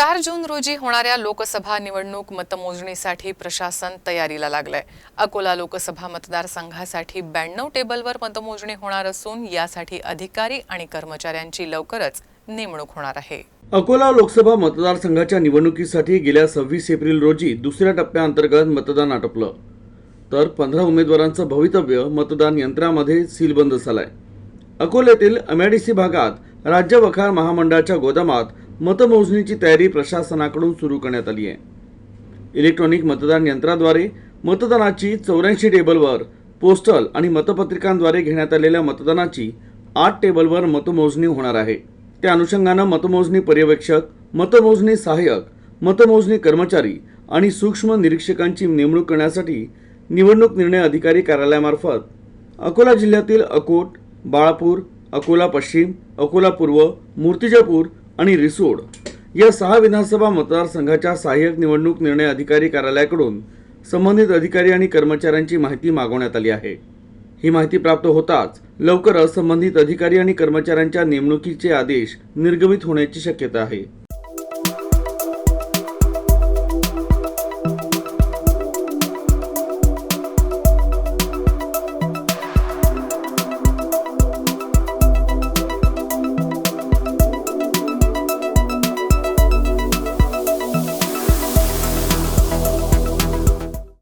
4 जून रोजी होणाऱ्या लोकसभा निवडणूक मतमोजणीसाठी प्रशासन तयारीला लागलंय। अकोला लोकसभा मतदारसंघासाठी 92 टेबलवर मतमोजणी होणार असून यासाठी अधिकारी आणि कर्मचाऱ्यांची लवकरच नेमणूक होणार आहे। अकोला लोकसभा मतदारसंघाच्या निवडणुकीसाठी गेल्या 26 एप्रिल रोजी दुसऱ्या टप्प्याअंतर्गत मतदान आटोपलं, तर 15 उमेदवारांचं भवितव्य मतदान यंत्रामध्ये सीलबंद झालंय। अकोल्यातील एमआयडीसी भागात राज्य वखार महामंडळाच्या गोदामात मतमोजणीची तयारी प्रशासनाकडून सुरू करण्यात आली आहे। इलेक्ट्रॉनिक मतदान यंत्राद्वारे मतदानाची 84 टेबलवर, पोस्टल आणि मतपत्रिकांद्वारे घेण्यात आलेल्या मतदानाची 8 टेबलवर मतमोजणी होणार आहे। त्या अनुषंगाने मतमोजणी पर्यवेक्षक, मतमोजणी सहाय्यक, मतमोजणी कर्मचारी आणि सूक्ष्म निरीक्षकांची नेमणूक करण्यासाठी निवडणूक निर्णय अधिकारी कार्यालयामार्फत अकोला जिल्ह्यातील अकोट, बाळापूर, अकोला पश्चिम, अकोला पूर्व, मूर्तिजापूर आणि रिसोड या 6 विधानसभा मतदारसंघाच्या सहाय्यक निवडणूक निर्णय अधिकारी कार्यालयाकडून संबंधित अधिकारी आणि कर्मचाऱ्यांची माहिती मागवण्यात आली आहे। ही माहिती प्राप्त होताच लवकरच संबंधित अधिकारी आणि कर्मचाऱ्यांच्या नेमणुकीचे आदेश निर्गमित होण्याची शक्यता आहे।